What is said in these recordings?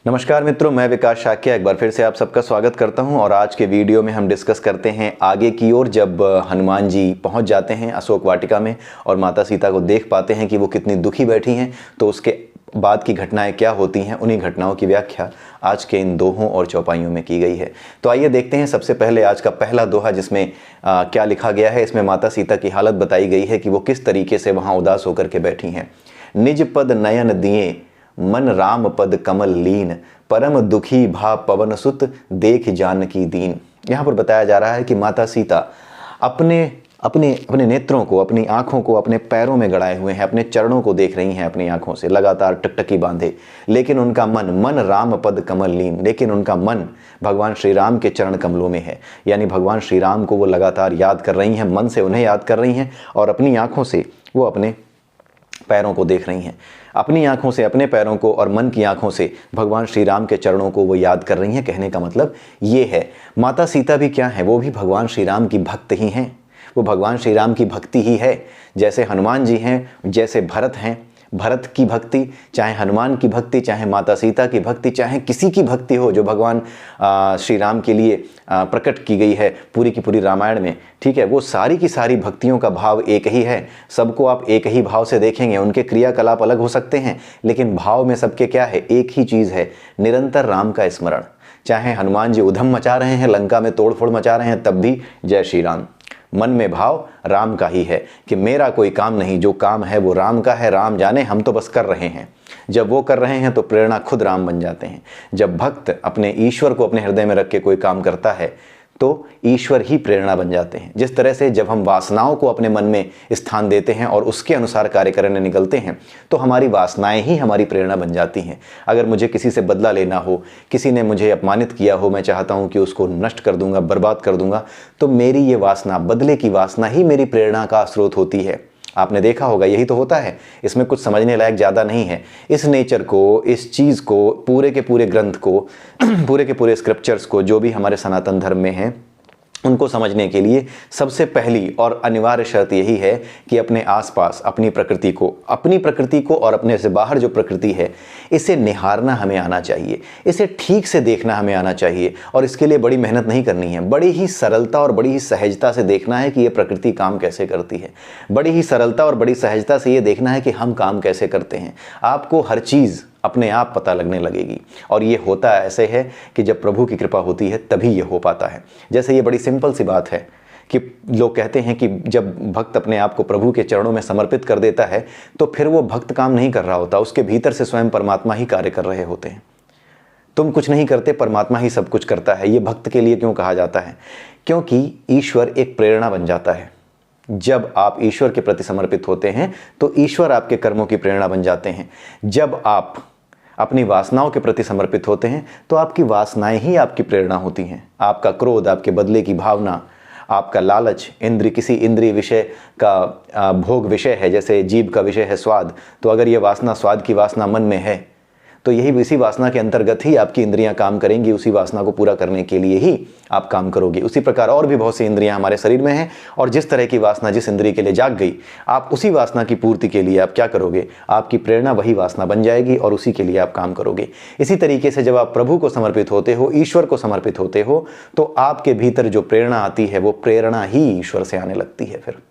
नमस्कार मित्रों, मैं विकास शाक्य एक बार फिर से आप सबका स्वागत करता हूं। और आज के वीडियो में हम डिस्कस करते हैं आगे की ओर। जब हनुमान जी पहुंच जाते हैं अशोक वाटिका में और माता सीता को देख पाते हैं कि वो कितनी दुखी बैठी हैं, तो उसके बाद की घटनाएं क्या होती हैं, उन्हीं घटनाओं की व्याख्या आज के इन दोहों और चौपाइयों में की गई है। तो आइए देखते हैं सबसे पहले आज का पहला दोहा, जिसमें क्या लिखा गया है। इसमें माता सीता की हालत बताई गई है कि वो किस तरीके से वहाँ उदास होकर के बैठी हैं। निज पद नयन दिए मन राम पद कमल लीन, परम दुखी भा पवन सुत देख जानकी दीन। यहाँ पर बताया जा रहा है कि माता सीता अपने अपने अपने नेत्रों को, अपनी आंखों को अपने पैरों में गड़ाए हुए हैं, अपने चरणों को देख रही हैं अपनी आंखों से, लगातार टकटकी बांधे। लेकिन उनका मन राम पद कमल लीन, लेकिन उनका मन भगवान श्री राम के चरण कमलों में है। यानी भगवान श्री राम को वो लगातार याद कर रही हैं, मन से उन्हें याद कर रही हैं और अपनी आंखों से वो अपने पैरों को देख रही हैं। अपनी आंखों से अपने पैरों को और मन की आंखों से भगवान श्री राम के चरणों को वो याद कर रही हैं। कहने का मतलब ये है, माता सीता भी क्या है, वो भी भगवान श्री राम की भक्त ही हैं। वो भगवान श्री राम की भक्ति ही है। जैसे हनुमान जी हैं, जैसे भरत हैं, भरत की भक्ति, चाहे हनुमान की भक्ति, चाहे माता सीता की भक्ति, चाहे किसी की भक्ति हो जो भगवान श्री राम के लिए प्रकट की गई है पूरी की पूरी रामायण में, ठीक है, वो सारी की सारी भक्तियों का भाव एक ही है। सबको आप एक ही भाव से देखेंगे। उनके क्रियाकलाप अलग हो सकते हैं, लेकिन भाव में सबके क्या है, एक ही चीज़ है, निरंतर राम का स्मरण। चाहे हनुमान जी उधम मचा रहे हैं, लंका में तोड़फोड़ मचा रहे हैं, तब भी जय श्री राम। मन में भाव राम का ही है कि मेरा कोई काम नहीं, जो काम है वो राम का है, राम जाने, हम तो बस कर रहे हैं। जब वो कर रहे हैं तो प्रेरणा खुद राम बन जाते हैं। जब भक्त अपने ईश्वर को अपने हृदय में रख के कोई काम करता है तो ईश्वर ही प्रेरणा बन जाते हैं। जिस तरह से जब हम वासनाओं को अपने मन में स्थान देते हैं और उसके अनुसार कार्य करने निकलते हैं, तो हमारी वासनाएं ही हमारी प्रेरणा बन जाती हैं। अगर मुझे किसी से बदला लेना हो, किसी ने मुझे अपमानित किया हो, मैं चाहता हूं कि उसको नष्ट कर दूंगा, बर्बाद कर दूंगा, तो मेरी ये वासना, बदले की वासना ही मेरी प्रेरणा का स्रोत होती है। आपने देखा होगा, यही तो होता है। इसमें कुछ समझने लायक ज़्यादा नहीं है। इस नेचर को, इस चीज़ को, पूरे के पूरे ग्रंथ को पूरे के पूरे स्क्रिप्चर्स को, जो भी हमारे सनातन धर्म में हैं, उनको समझने के लिए सबसे पहली और अनिवार्य शर्त यही है कि अपने आसपास अपनी प्रकृति को और अपने से बाहर जो प्रकृति है, इसे निहारना हमें आना चाहिए, इसे ठीक से देखना हमें आना चाहिए। और इसके लिए बड़ी मेहनत नहीं करनी है, बड़ी ही सरलता और बड़ी ही सहजता से देखना है कि ये प्रकृति काम कैसे करती है। बड़ी ही सरलता और बड़ी सहजता से ये देखना है कि हम काम कैसे करते हैं। आपको हर चीज़ अपने आप पता लगने लगेगी। और ये होता ऐसे है कि जब प्रभु की कृपा होती है तभी ये हो पाता है। जैसे ये बड़ी सिंपल सी बात है कि लोग कहते हैं कि जब भक्त अपने आप को प्रभु के चरणों में समर्पित कर देता है तो फिर वो भक्त काम नहीं कर रहा होता, उसके भीतर से स्वयं परमात्मा ही कार्य कर रहे होते हैं। तुम कुछ नहीं करते, परमात्मा ही सब कुछ करता है। ये भक्त के लिए क्यों कहा जाता है? क्योंकि ईश्वर एक प्रेरणा बन जाता है। जब आप ईश्वर के प्रति समर्पित होते हैं तो ईश्वर आपके कर्मों की प्रेरणा बन जाते हैं। जब आप अपनी वासनाओं के प्रति समर्पित होते हैं तो आपकी वासनाएं ही आपकी प्रेरणा होती हैं। आपका क्रोध, आपके बदले की भावना, आपका लालच, किसी इंद्रिय विषय का भोग विषय है, जैसे जीभ का विषय है स्वाद, तो अगर ये वासना, स्वाद की वासना मन में है, तो यही इसी वासना के अंतर्गत ही आपकी इंद्रियां काम करेंगी। उसी वासना को पूरा करने के लिए ही आप काम करोगे। उसी प्रकार और भी बहुत सी इंद्रियां हमारे शरीर में हैं, और जिस तरह की वासना जिस इंद्रिय के लिए जाग गई, आप उसी वासना की पूर्ति के लिए आप क्या करोगे? आपकी प्रेरणा वही वासना बन जाएगी और उसी के लिए आप काम करोगे। इसी तरीके से जब आप प्रभु को समर्पित होते हो, ईश्वर को समर्पित होते हो, तो आपके भीतर जो प्रेरणा आती है वो प्रेरणा ही ईश्वर से आने लगती है। फिर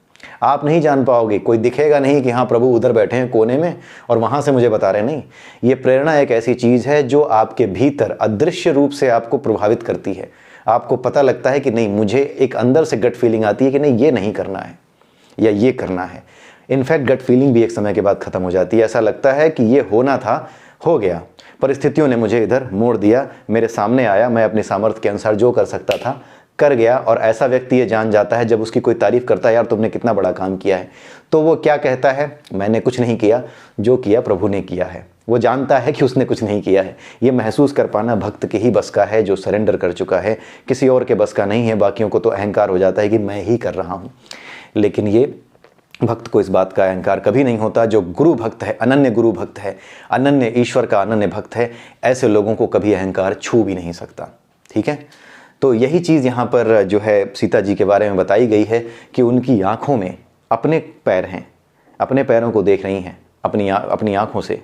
आप नहीं जान पाओगे, कोई दिखेगा नहीं कि हाँ प्रभु उधर बैठे हैं कोने में और वहाँ से मुझे बता रहे, नहीं। ये प्रेरणा एक ऐसी चीज़ है जो आपके भीतर अदृश्य रूप से आपको प्रभावित करती है। आपको पता लगता है कि नहीं, मुझे एक अंदर से गट फीलिंग आती है कि नहीं, ये नहीं करना है या ये करना है। इनफैक्ट गट फीलिंग भी एक समय के बाद ख़त्म हो जाती है। ऐसा लगता है कि ये होना था, हो गया, परिस्थितियों ने मुझे इधर मोड़ दिया, मेरे सामने आया, मैं अपनी सामर्थ्य के अनुसार जो कर सकता था कर गया। और ऐसा व्यक्ति ये जान जाता है, जब उसकी कोई तारीफ करता है, यार तुमने कितना बड़ा काम किया है, तो वो क्या कहता है? मैंने कुछ नहीं किया, जो किया प्रभु ने किया है। वो जानता है कि उसने कुछ नहीं किया है। ये महसूस कर पाना भक्त के ही बस का है, जो सरेंडर कर चुका है, किसी और के बस का नहीं है। बाकियों को तो अहंकार हो जाता है कि मैं ही कर रहा हूँ, लेकिन ये भक्त को इस बात का अहंकार कभी नहीं होता। जो गुरु भक्त है, अनन्य गुरु भक्त है, अनन्य ईश्वर का अनन्य भक्त है, ऐसे लोगों को कभी अहंकार छू भी नहीं सकता। ठीक है, तो यही चीज़ यहाँ पर जो है सीता जी के बारे में बताई गई है कि उनकी आँखों में अपने पैर हैं, अपने पैरों को देख रही हैं अपनी आँखों से,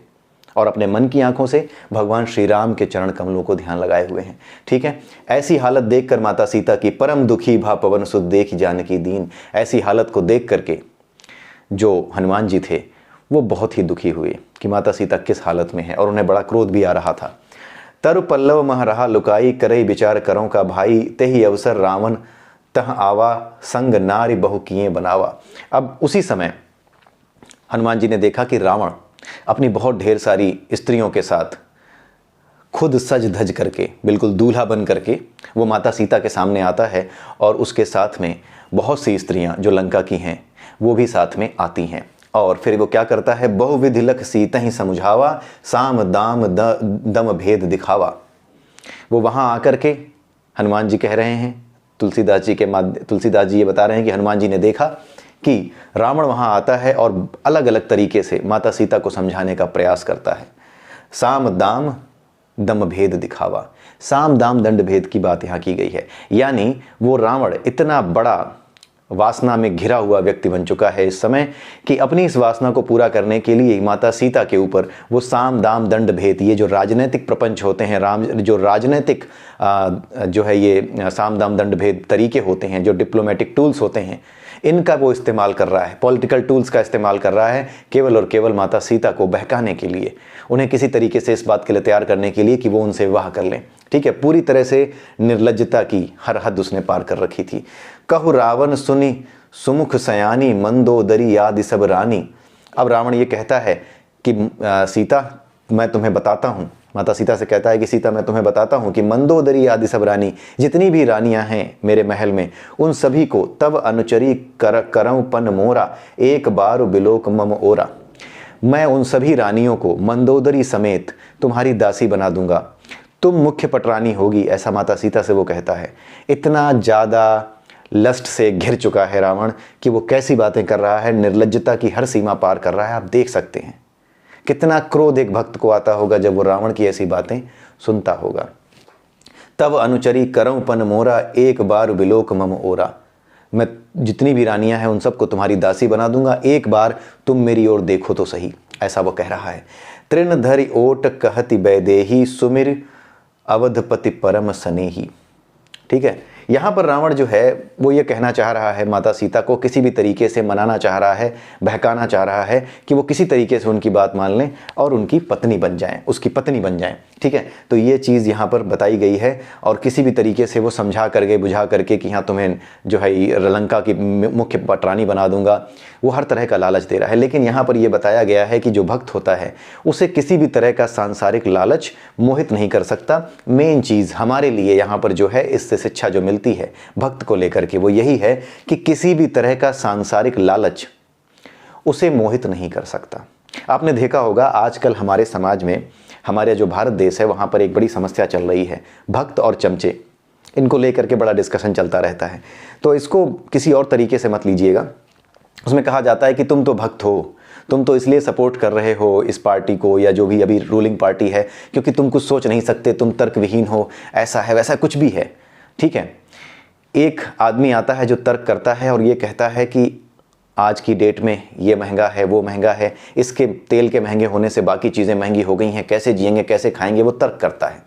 और अपने मन की आंखों से भगवान श्री राम के चरण कमलों को ध्यान लगाए हुए हैं। ठीक है, ऐसी हालत देखकर माता सीता की परम दुखी भा पवन सुत देख जानकी दीन, ऐसी हालत को देख करके जो हनुमान जी थे वो बहुत ही दुखी हुए कि माता सीता किस हालत में है, और उन्हें बड़ा क्रोध भी आ रहा था। तरु पल्लव मह रहा लुकाई, करई विचार करों का भाई, तेहि अवसर रावण तह आवा, संग नारी बहु किए बनावा। अब उसी समय हनुमान जी ने देखा कि रावण अपनी बहुत ढेर सारी स्त्रियों के साथ खुद सज धज करके, बिल्कुल दूल्हा बन करके वो माता सीता के सामने आता है, और उसके साथ में बहुत सी स्त्रियां जो लंका की हैं वो भी साथ में आती हैं। और फिर वो क्या करता है, बहुविधि लख सीता ही समझावा, साम दाम दम भेद दिखावा। वो वहाँ आकर के हनुमान जी कह रहे हैं, तुलसीदास जी ये बता रहे हैं कि हनुमान जी ने देखा कि रावण वहाँ आता है और अलग अलग तरीके से माता सीता को समझाने का प्रयास करता है। साम दाम दम भेद दिखावा, साम दाम दंड भेद की बात यहाँ की गई है, यानी वो रावण इतना बड़ा वासना में घिरा हुआ व्यक्ति बन चुका है इस समय कि अपनी इस वासना को पूरा करने के लिए माता सीता के ऊपर वो साम दाम दंड भेद, ये जो राजनीतिक प्रपंच होते हैं, जो राजनीतिक जो है ये साम दाम दंड भेद तरीके होते हैं, जो डिप्लोमेटिक टूल्स होते हैं, इनका वो इस्तेमाल कर रहा है, पॉलिटिकल टूल्स का इस्तेमाल कर रहा है केवल और केवल माता सीता को बहकाने के लिए, उन्हें किसी तरीके से इस बात के लिए तैयार करने के लिए कि वो उनसे विवाह कर लें। ठीक है, पूरी तरह से निर्लज्जता की हर हद उसने पार कर रखी थी। कहु रावण सुनी सुमुख सयानी, मंदोदरी आदि सब रानी। अब रावण ये कहता है कि सीता मैं तुम्हें बताता हूँ, माता सीता से कहता है कि सीता मैं तुम्हें बताता हूँ कि मंदोदरी आदि सब रानी, जितनी भी रानियां हैं मेरे महल में, उन सभी को तब अनुचरी करऊं पन मोरा, एक बार बिलोक मम ओरा। मैं उन सभी रानियों को मंदोदरी समेत तुम्हारी दासी बना दूंगा, तुम मुख्य पटरानी होगी, ऐसा माता सीता से वो कहता है। इतना ज़्यादा लस्ट से घिर चुका है रावण कि वो कैसी बातें कर रहा है, निर्लज्जता की हर सीमा पार कर रहा है। आप देख सकते हैं कितना क्रोध एक भक्त को आता होगा जब वो रावण की ऐसी बातें सुनता होगा। तब अनुचरी करऊं पन मोरा, एक बार बिलोक मम ओरा। मैं जितनी भी रानियां हैं उन सबको तुम्हारी दासी बना दूंगा, एक बार तुम मेरी ओर देखो तो सही, ऐसा वो कह रहा है। तृण धरि ओट कहति बैदेही, सुमिर अवधपति परम सनेही। ठीक है, यहाँ पर रावण जो है वो ये कहना चाह रहा है, माता सीता को किसी भी तरीके से मनाना चाह रहा है, बहकाना चाह रहा है कि वो किसी तरीके से उनकी बात मान लें और उनकी पत्नी बन जाएं, उसकी पत्नी बन जाएं। ठीक है, तो ये चीज़ यहाँ पर बताई गई है, और किसी भी तरीके से वो समझा करके बुझा करके कि हाँ तुम्हें जो है लंका की मुख्य पटरानी बना दूंगा, वो हर तरह का लालच दे रहा है। लेकिन यहाँ पर यह बताया गया है कि जो भक्त होता है उसे किसी भी तरह का सांसारिक लालच मोहित नहीं कर सकता। मेन चीज़ हमारे लिए यहाँ पर जो है इससे शिक्षा जो मिलती है भक्त को लेकर के वो यही है कि किसी भी तरह का सांसारिक लालच उसे मोहित नहीं कर सकता। आपने देखा होगा आजकल हमारे समाज में, हमारे जो भारत देश है वहाँ पर एक बड़ी समस्या चल रही है, भक्त और चमचे, इनको लेकर के बड़ा डिस्कशन चलता रहता है। तो इसको किसी और तरीके से मत लीजिएगा। उसमें कहा जाता है कि तुम तो भक्त हो, तुम तो इसलिए सपोर्ट कर रहे हो इस पार्टी को या जो भी अभी रूलिंग पार्टी है क्योंकि तुम कुछ सोच नहीं सकते, तुम तर्कविहीन हो, ऐसा है वैसा कुछ भी है। ठीक है, एक आदमी आता है जो तर्क करता है और ये कहता है कि आज की डेट में ये महंगा है, वो महंगा है, इसके तेल के महंगे होने से बाकी चीज़ें महंगी हो गई हैं, कैसे जिएंगे, कैसे खाएंगे, वो तर्क करता है।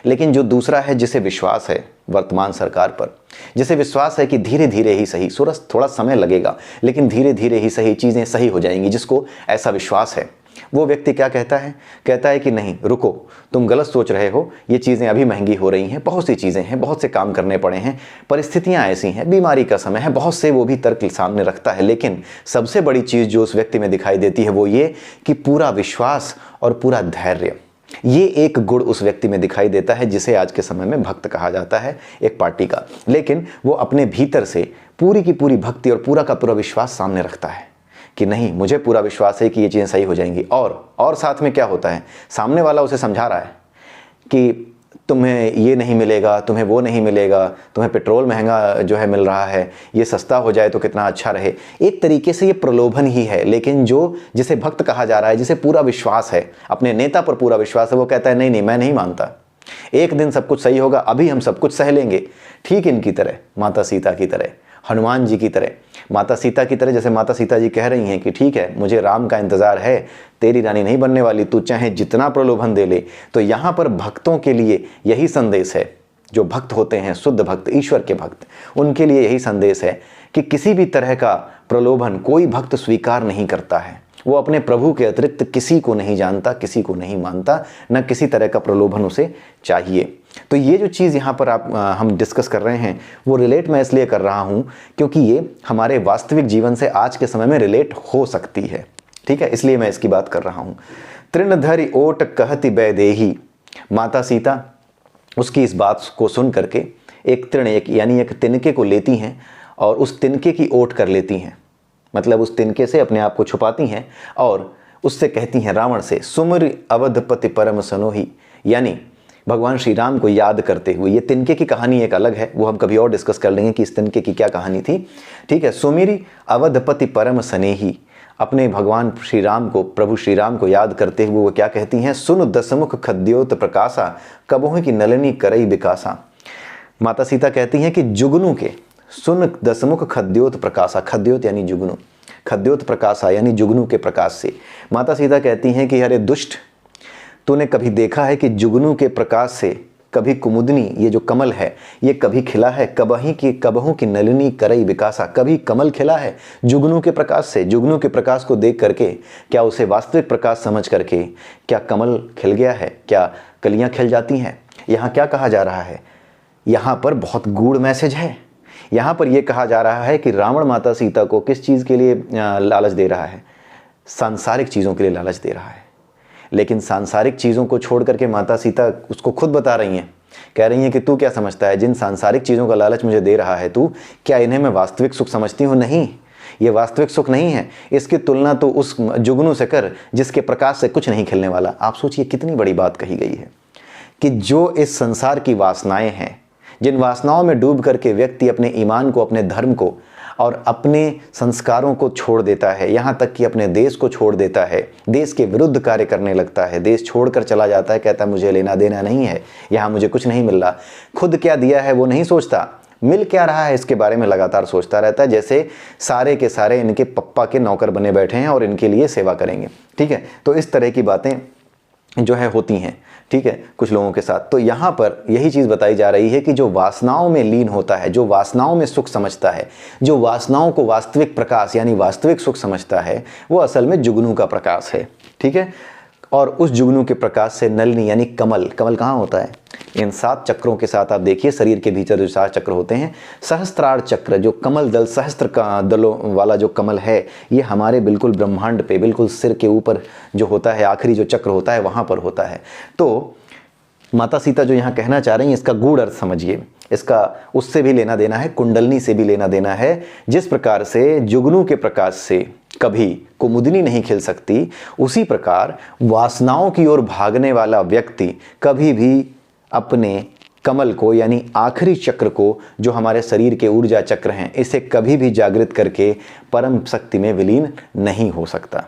लेकिन जो दूसरा है जिसे विश्वास है वर्तमान सरकार पर, जिसे विश्वास है कि धीरे धीरे ही सही, सूरज थोड़ा समय लगेगा लेकिन धीरे धीरे ही सही चीज़ें सही हो जाएंगी, जिसको ऐसा विश्वास है, वो व्यक्ति क्या कहता है, कहता है कि नहीं रुको, तुम गलत सोच रहे हो, ये चीज़ें अभी महंगी हो रही हैं, बहुत सी चीज़ें हैं, बहुत से काम करने पड़े हैं, परिस्थितियां ऐसी हैं, बीमारी का समय है, बहुत से वो भी तर्क सामने रखता है। लेकिन सबसे बड़ी चीज़ जो उस व्यक्ति में दिखाई देती है वो ये कि पूरा विश्वास और पूरा धैर्य, ये एक गुण उस व्यक्ति में दिखाई देता है जिसे आज के समय में भक्त कहा जाता है एक पार्टी का। लेकिन वो अपने भीतर से पूरी की पूरी भक्ति और पूरा का पूरा विश्वास सामने रखता है कि नहीं, मुझे पूरा विश्वास है कि ये चीज़ें सही हो जाएंगी। और साथ में क्या होता है, सामने वाला उसे समझा रहा है कि तुम्हें ये नहीं मिलेगा, तुम्हें वो नहीं मिलेगा, तुम्हें पेट्रोल महंगा जो है मिल रहा है, ये सस्ता हो जाए तो कितना अच्छा रहे। एक तरीके से ये प्रलोभन ही है। लेकिन जिसे भक्त कहा जा रहा है, जिसे पूरा विश्वास है, अपने नेता पर पूरा विश्वास है, वो कहता है नहीं नहीं मैं नहीं मानता, एक दिन सब कुछ सही होगा, अभी हम सब कुछ सह लेंगे। ठीक इनकी तरह, माता सीता की तरह हनुमान जी की तरह, माता सीता की तरह। जैसे माता सीता जी कह रही हैं कि ठीक है, मुझे राम का इंतज़ार है, तेरी रानी नहीं बनने वाली, तू चाहे जितना प्रलोभन दे ले। तो यहाँ पर भक्तों के लिए यही संदेश है, जो भक्त होते हैं, शुद्ध भक्त, ईश्वर के भक्त, उनके लिए यही संदेश है कि किसी भी तरह का प्रलोभन कोई भक्त स्वीकार नहीं करता है। वो अपने प्रभु के अतिरिक्त किसी को नहीं जानता, किसी को नहीं मानता, न किसी तरह का प्रलोभन उसे चाहिए। तो ये जो चीज़ यहाँ पर हम डिस्कस कर रहे हैं, वो रिलेट मैं इसलिए कर रहा हूँ क्योंकि ये हमारे वास्तविक जीवन से आज के समय में रिलेट हो सकती है। ठीक है, इसलिए मैं इसकी बात कर रहा हूँ। तृणधरि ओट कहति बैदेही, माता सीता उसकी इस बात को सुन करके एक तृण, यानी एक तिनके को लेती हैं और उस तिनके की ओट कर लेती हैं, मतलब उस तिनके से अपने आप को छुपाती हैं और उससे कहती हैं रावण से, सुमर अवधपति परम सनोही, यानी भगवान श्री राम को याद करते हुए। ये तिनके की कहानी एक अलग है, वो हम कभी और डिस्कस कर लेंगे कि इस तिनके की क्या कहानी थी। ठीक है, सुमिरी अवधपति परम स्नेही, अपने भगवान श्री राम को, प्रभु श्री राम को याद करते हुए वो क्या कहती हैं, सुन दसमुख खद्योत प्रकाशा, कबहुँ की नलिनी करई विकासा। माता सीता कहती हैं कि जुगनू के, सुन दसमुख खद्योत प्रकाशा, खद्योत यानी जुगनू, खद्योत प्रकाशा यानी जुगनू के प्रकाश से। माता सीता कहती हैं कि अरे दुष्ट, तूने कभी देखा है कि जुगनू के प्रकाश से कभी कुमुदनी, ये जो कमल है, ये कभी खिला है? कबहू की नलिनी करई विकासा, कभी कमल खिला है जुगनू के प्रकाश से? जुगनू के प्रकाश को देख करके, क्या उसे वास्तविक प्रकाश समझ करके, क्या कमल खिल गया है? क्या कलियां खिल जाती हैं? यहाँ क्या कहा जा रहा है? यहाँ पर बहुत गूढ़ मैसेज है। यहाँ पर यह कहा जा रहा है कि रावण माता सीता को किस चीज़ के लिए लालच दे रहा है? सांसारिक चीज़ों के लिए लालच दे रहा है। लेकिन सांसारिक चीज़ों को छोड़ करके माता सीता उसको खुद बता रही हैं, कह रही हैं कि तू क्या समझता है, जिन सांसारिक चीज़ों का लालच मुझे दे रहा है तू, क्या इन्हें मैं वास्तविक सुख समझती हूँ? नहीं, ये वास्तविक सुख नहीं है। इसकी तुलना तो उस जुगनू से कर जिसके प्रकाश से कुछ नहीं खिलने वाला। आप सोचिए कितनी बड़ी बात कही गई है कि जो इस संसार की वासनाएं हैं, जिन वासनाओं में डूब करके व्यक्ति अपने ईमान को, अपने धर्म को और अपने संस्कारों को छोड़ देता है, यहाँ तक कि अपने देश को छोड़ देता है, देश के विरुद्ध कार्य करने लगता है, देश छोड़कर चला जाता है, कहता है मुझे लेना देना नहीं है, यहाँ मुझे कुछ नहीं मिल रहा। खुद क्या दिया है वो नहीं सोचता, मिल क्या रहा है इसके बारे में लगातार सोचता रहता है, जैसे सारे के सारे इनके पप्पा के नौकर बने बैठे हैं और इनके लिए सेवा करेंगे। ठीक है, तो इस तरह की बातें जो है होती हैं, ठीक है, कुछ लोगों के साथ। तो यहाँ पर यही चीज़ बताई जा रही है कि जो वासनाओं में लीन होता है, जो वासनाओं में सुख समझता है, जो वासनाओं को वास्तविक प्रकाश यानी वास्तविक सुख समझता है, वो असल में जुगनू का प्रकाश है। ठीक है, और उस जुगनू के प्रकाश से नलिनी यानी कमल, कमल कहाँ होता है? इन 7 चक्रों के साथ आप देखिए, शरीर के भीतर जो 7 चक्र होते हैं, सहस्त्रार चक्र, जो कमल दल, सहस्त्र का दलों वाला जो कमल है, ये हमारे बिल्कुल ब्रह्मांड पे, बिल्कुल सिर के ऊपर जो होता है, आखिरी जो चक्र होता है वहाँ पर होता है। तो माता सीता जो यहाँ कहना चाह रही हैं, इसका गूढ़ अर्थ समझिए, इसका उससे भी लेना देना है, कुंडलनी से भी लेना देना है। जिस प्रकार से जुगनू के प्रकाश से कभी कुमुदनी नहीं खिल सकती, उसी प्रकार वासनाओं की ओर भागने वाला व्यक्ति कभी भी अपने कमल को यानी आखिरी चक्र को, जो हमारे शरीर के ऊर्जा चक्र हैं, इसे कभी भी जागृत करके परम शक्ति में विलीन नहीं हो सकता।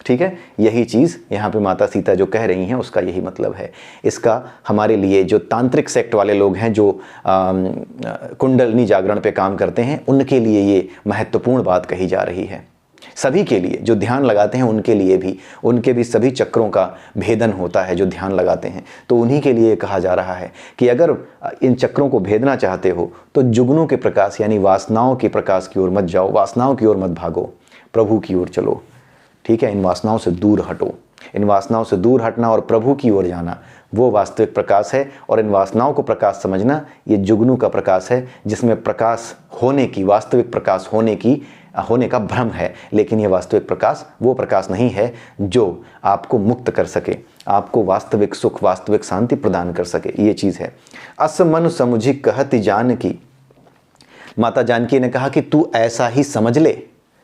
ठीक है, यही चीज़ यहाँ पे माता सीता जो कह रही हैं उसका यही मतलब है। इसका हमारे लिए जो तांत्रिक सेक्ट वाले लोग हैं, जो कुंडलनी जागरण पे काम करते हैं, उनके लिए ये महत्वपूर्ण बात कही जा रही है। सभी के लिए जो ध्यान लगाते हैं उनके लिए भी, उनके भी सभी चक्रों का भेदन होता है जो ध्यान लगाते हैं, तो उन्हीं के लिए कहा जा रहा है कि अगर इन चक्रों को भेदना चाहते हो तो जुगनू के प्रकाश यानी वासनाओं के प्रकाश की ओर मत जाओ, वासनाओं की ओर मत भागो, प्रभु की ओर चलो। ठीक है, इन वासनाओं से दूर हटो। इन वासनाओं से दूर हटना और प्रभु की ओर जाना, वो वास्तविक प्रकाश है। और इन वासनाओं को प्रकाश समझना, ये जुगनू का प्रकाश है, जिसमें प्रकाश होने की, वास्तविक प्रकाश होने का भ्रम है। लेकिन ये वास्तविक प्रकाश वो प्रकाश नहीं है जो आपको मुक्त कर सके, आपको वास्तविक सुख, वास्तविक शांति प्रदान कर सके। ये चीज़ है। अस मनु समुझी कहति जानकी, माता जानकी ने कहा कि तू ऐसा ही समझ ले।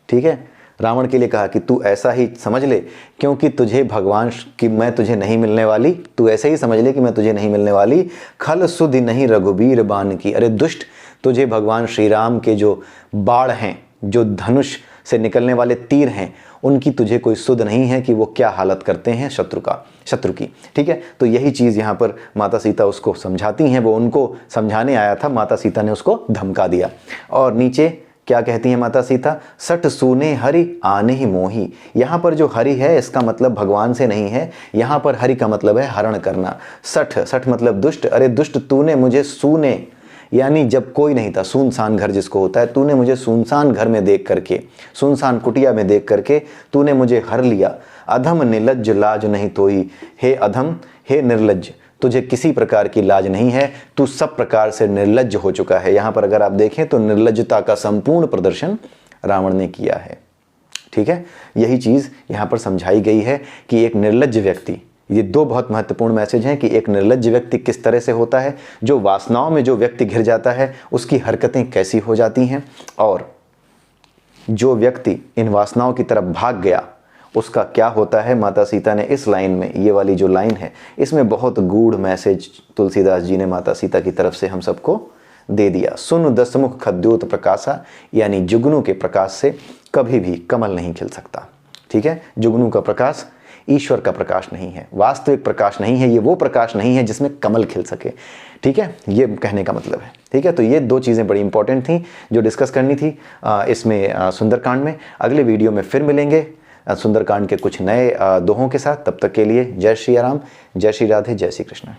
ठीक है, रावण के लिए कहा कि तू ऐसा ही समझ ले, क्योंकि तुझे भगवान कि मैं तुझे नहीं मिलने वाली, तू ऐसे ही समझ ले कि मैं तुझे नहीं मिलने वाली। खल सुधि नहीं रघुबीर बाण की, अरे दुष्ट, तुझे भगवान श्री राम के जो बाण हैं, जो धनुष से निकलने वाले तीर हैं, उनकी तुझे कोई सुध नहीं है कि वो क्या हालत करते हैं शत्रु की। ठीक है, तो यही चीज़ यहाँ पर माता सीता उसको समझाती हैं। वो उनको समझाने आया था, माता सीता ने उसको धमका दिया। और नीचे क्या कहती हैं माता सीता? सठ सूने हरि आने ही मोही। यहाँ पर जो हरि है इसका मतलब भगवान से नहीं है, यहाँ पर हरि का मतलब है हरण करना। सठ, सठ मतलब दुष्ट। अरे दुष्ट, तूने मुझे सूने, यानी जब कोई नहीं था, सुनसान घर जिसको होता है, तूने मुझे सुनसान घर में देख करके, सुनसान कुटिया में देख करके तूने मुझे हर लिया। अधम निर्लज्ज लाज नहीं तोई। हे अधम, हे निर्लज्ज, तुझे किसी प्रकार की लाज नहीं है, तू सब प्रकार से निर्लज्ज हो चुका है। यहाँ पर अगर आप देखें तो निर्लज्जता का संपूर्ण प्रदर्शन रावण ने किया है। ठीक है, यही चीज़ यहाँ पर समझाई गई है कि एक निर्लज्ज व्यक्ति, ये दो बहुत महत्वपूर्ण मैसेज हैं कि एक निर्लज्ज व्यक्ति किस तरह से होता है, जो वासनाओं में जो व्यक्ति घिर जाता है उसकी हरकतें कैसी हो जाती हैं, और जो व्यक्ति इन वासनाओं की तरफ भाग गया उसका क्या होता है। माता सीता ने इस लाइन में, ये वाली जो लाइन है, इसमें बहुत गूढ़ मैसेज तुलसीदास जी ने माता सीता की तरफ से हम सबको दे दिया। सुन दसमुख खद्योत प्रकाशा, यानी जुगनू के प्रकाश से कभी भी कमल नहीं खिल सकता। ठीक है, जुगनू का प्रकाश ईश्वर का प्रकाश नहीं है, वास्तविक प्रकाश नहीं है, ये वो प्रकाश नहीं है जिसमें कमल खिल सके। ठीक है, ये कहने का मतलब है। ठीक है, तो ये दो चीज़ें बड़ी इंपॉर्टेंट थी जो डिस्कस करनी थी इसमें सुंदरकांड में। अगले वीडियो में फिर मिलेंगे सुंदरकांड के कुछ नए दोहों के साथ। तब तक के लिए जय श्री राम, जय श्री राधे, जय श्री कृष्ण।